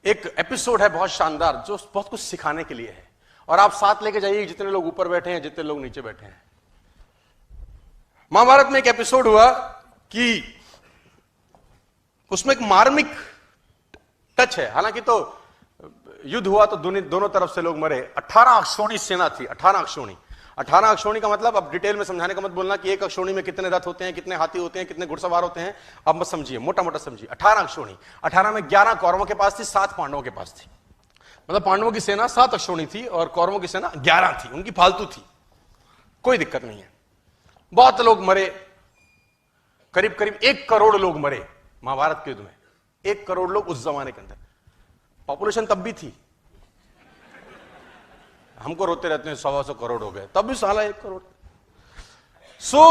एक एपिसोड है बहुत शानदार जो बहुत कुछ सिखाने के लिए है, और आप साथ लेके जाइए जितने लोग ऊपर बैठे हैं, जितने लोग नीचे बैठे हैं। महाभारत में एक एपिसोड हुआ कि उसमें एक मार्मिक टच है। हालांकि तो युद्ध हुआ तो दोनों तरफ से लोग मरे। 18 अक्षौणी सेना थी। 18 अक्षौणी। 18 अक्षौणी का मतलब, अब डिटेल में समझाने का मत बोलना कि एक अक्षौणी में कितने रथ होते हैं, कितने हाथी होते हैं, कितने घुड़सवार होते हैं, अब मत समझिए, मोटा मोटा समझिए। 18 अक्षौणी। 18 में 11 कौरवों के पास थी, 7 पांडवों के पास थी। मतलब पांडवों की सेना 7 अक्षौणी थी और कौरवों की सेना 11 थी। उनकी फालतू थी, कोई दिक्कत नहीं है। बहुत लोग मरे, करीब करीब 1 करोड़ लोग मरे महाभारत के युद्ध में। 1 करोड़ लोग उस जमाने के अंदर। पॉपुलेशन तब भी थी, हमको रोते रहते हैं 100 करोड़ हो गए, तब भी साला 1 करोड़। सो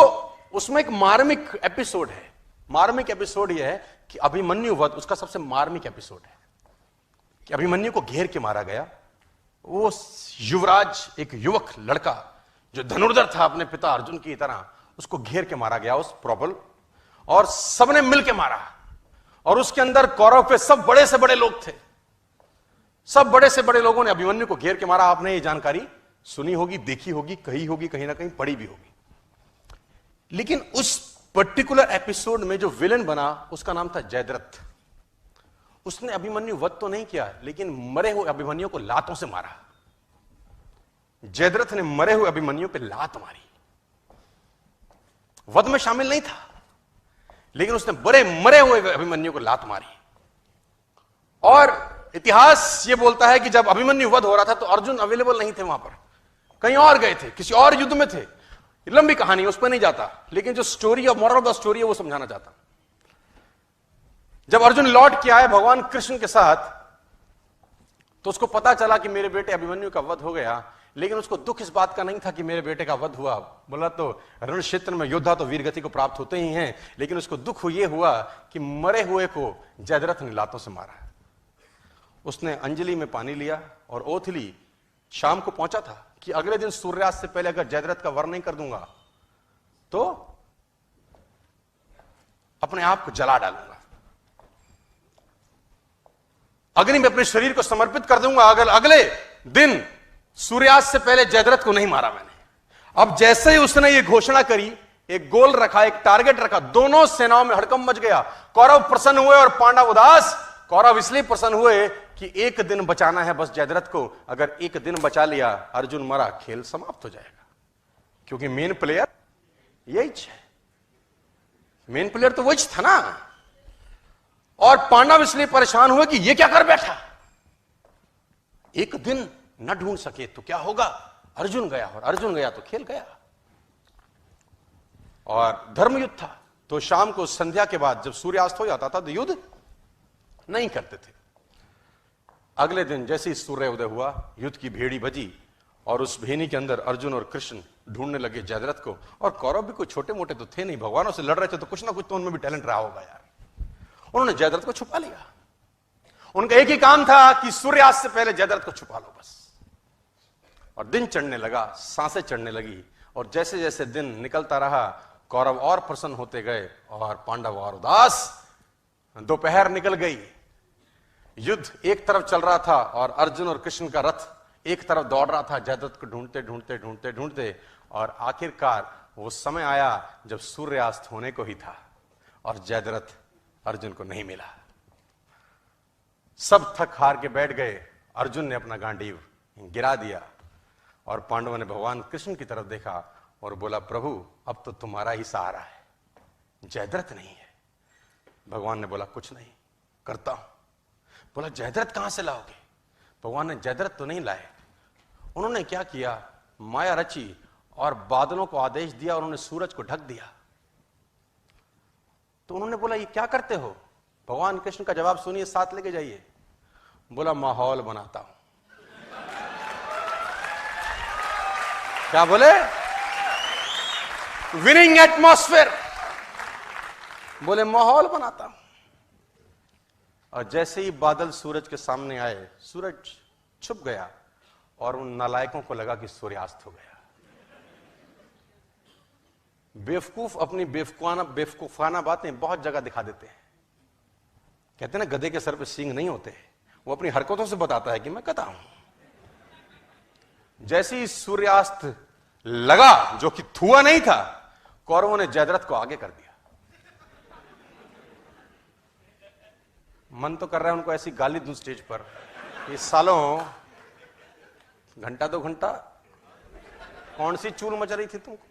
उसमें एक मार्मिक एपिसोड है। मार्मिक एपिसोड यह है कि अभिमन्यु वध उसका सबसे मार्मिक एपिसोड है कि अभिमन्यु को घेर के मारा गया। वो युवराज, एक युवक लड़का जो धनुर्धर था अपने पिता अर्जुन की तरह, उसको घेर के मारा गया उस प्रबल, और सबने मिलके मारा। और उसके अंदर कौरव पे सब बड़े से बड़े लोग थे। सब बड़े से बड़े लोगों ने अभिमन्यु को घेर के मारा। आपने ये जानकारी सुनी होगी, देखी होगी, कही होगी, कहीं ना कहीं पढ़ी भी होगी। लेकिन उस पर्टिकुलर एपिसोड में जो विलेन बना उसका नाम था जयद्रथ। उसने अभिमन्यु वध तो नहीं किया, लेकिन मरे हुए अभिमन्यु को लातों से मारा। जयद्रथ ने मरे हुए अभिमन्यु पे लात मारी। वध में शामिल नहीं था, लेकिन उसने मरे हुए अभिमन्यु को लात मारी। और इतिहास यह बोलता है कि जब अभिमन्यु वध हो रहा था तो अर्जुन अवेलेबल नहीं थे वहां पर, कहीं और गए थे, किसी और युद्ध में थे। लंबी कहानी, उस पर नहीं जाता, लेकिन जो story of moral of the story है वो समझाना चाहता। जब अर्जुन लौट के आए भगवान कृष्ण के साथ, तो उसको पता चला कि मेरे बेटे अभिमन्यु का वध हो गया। लेकिन उसको दुख इस बात का नहीं था कि मेरे बेटे का वध हुआ। बोला तो रण क्षेत्र में योद्धा तो वीरगति को प्राप्त होते ही हैं, लेकिन उसको दुख यह हुआ कि मरे हुए को जयद्रथ ने लातों से मारा। उसने अंजलि में पानी लिया और ओथ ली। शाम को पहुंचा था कि अगले दिन सूर्यास्त से पहले अगर जयद्रथ का वध नहीं कर दूंगा तो अपने आप को जला डालूंगा, अग्नि में अपने शरीर को समर्पित कर दूंगा अगर अगले दिन सूर्यास्त से पहले जयद्रथ को नहीं मारा मैंने। अब जैसे ही उसने ये घोषणा करी, एक गोल रखा, एक टारगेट रखा, दोनों सेनाओं में हड़कंप मच गया। कौरव प्रसन्न हुए और पांडव उदास। कौरव इसलिए प्रसन्न हुए कि एक दिन बचाना है बस जयद्रथ को। अगर एक दिन बचा लिया, अर्जुन मरा, खेल समाप्त हो जाएगा, क्योंकि मेन प्लेयर यही है। मेन प्लेयर तो वही था ना। और पांडव इसलिए परेशान हुए कि ये क्या कर बैठा, एक दिन न ढूंढ सके तो क्या होगा। अर्जुन गया, और अर्जुन गया तो खेल गया। और धर्मयुद्ध था, तो शाम को संध्या के बाद जब सूर्यास्त हो जाता था तो युद्ध नहीं करते थे। अगले दिन जैसे ही सूर्य उदय हुआ, युद्ध की भेड़ी बजी, और उस भेनी के अंदर अर्जुन और कृष्ण ढूंढने लगे जयद्रथ को। और कौरव भी कोई छोटे मोटे तो थे नहीं, भगवानों से लड़ रहे थे, तो कुछ ना कुछ तो उनमें भी टैलेंट रहा होगा यार। उन्होंने जयद्रथ को छुपा लिया। उनका एक ही काम था कि सूर्यास्त से पहले जयद्रथ को छुपा लो बस। और दिन चढ़ने लगा, सांसें चढ़ने लगी, और जैसे जैसे दिन निकलता रहा कौरव और प्रसन्न होते गए और पांडव और उदास। दोपहर निकल गई, युद्ध एक तरफ चल रहा था और अर्जुन और कृष्ण का रथ एक तरफ दौड़ रहा था जयद्रथ को ढूंढते ढूंढते ढूंढते ढूंढते। और आखिरकार वो समय आया जब सूर्यास्त होने को ही था और जयद्रथ अर्जुन को नहीं मिला। सब थक हार के बैठ गए। अर्जुन ने अपना गांडीव गिरा दिया और पांडवों ने भगवान कृष्ण की तरफ देखा और बोला, प्रभु अब तो तुम्हारा ही सहारा है, जयद्रथ नहीं है। भगवान ने बोला, कुछ नहीं, करता हूं। बोला, जयद्रथ कहां से लाओगे। भगवान ने जयद्रथ तो नहीं लाए। उन्होंने क्या किया, माया रची और बादलों को आदेश दिया और उन्होंने सूरज को ढक दिया। तो उन्होंने बोला, ये क्या करते हो। भगवान कृष्ण का जवाब सुनिए, साथ लेके जाइए। बोला, माहौल बनाता हूं। क्या बोले, विनिंग एटमॉस्फेयर। बोले, माहौल बनाता हूं। और जैसे ही बादल सूरज के सामने आए, सूरज छुप गया और उन नालायकों को लगा कि सूर्यास्त हो गया। बेवकूफ अपनी बेवकूफाना बातें बहुत जगह दिखा देते हैं। कहते हैं ना, गधे के सर पे सींग नहीं होते, वो अपनी हरकतों से बताता है कि मैं कथा हूं। जैसे ही सूर्यास्त लगा, जो कि थुआ नहीं था, कौरवों ने जयद्रथ को आगे कर दिया। मन तो कर रहा है उनको ऐसी गाली दूं स्टेज पर, ये सालों घंटा 2 घंटा कौन सी चूल मच रही थी तुमको।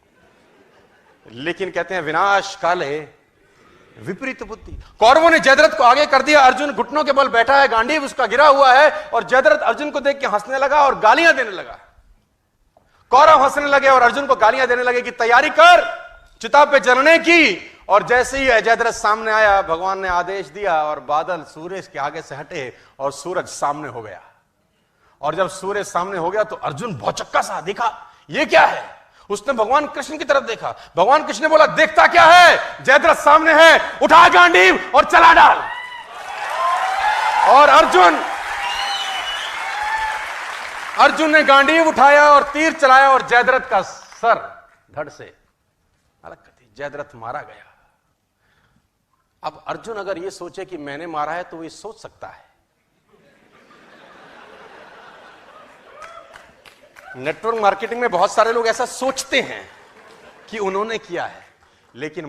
लेकिन कहते हैं विनाश काले विपरीत बुद्धि। कौरवों ने जयद्रथ को आगे कर दिया। अर्जुन घुटनों के बल बैठा है, गांडीव उसका गिरा हुआ है, और जयद्रथ अर्जुन को देख के हंसने लगा और गालियां देने लगा। कौरव हंसने लगे और अर्जुन को गालियां देने लगे कि तैयारी कर चिता पे जलने की। और जैसे ही जयद्रथ सामने आया, भगवान ने आदेश दिया और बादल सूरज के आगे से हटे और सूरज सामने हो गया। और जब सूरज सामने हो गया तो अर्जुन भौचक्का सा देखा, ये क्या है। उसने भगवान कृष्ण की तरफ देखा। भगवान कृष्ण ने बोला, देखता क्या है, जयद्रथ सामने है, उठा गांडीव और चला डाल। और अर्जुन ने गांडीव उठाया और तीर चलाया और जयद्रथ का सर धड़ से अलग कर दी। जयद्रथ मारा गया। अब अर्जुन अगर ये सोचे कि मैंने मारा है तो वो सोच सकता है। नेटवर्क मार्केटिंग में बहुत सारे लोग ऐसा सोचते हैं कि उन्होंने किया है, लेकिन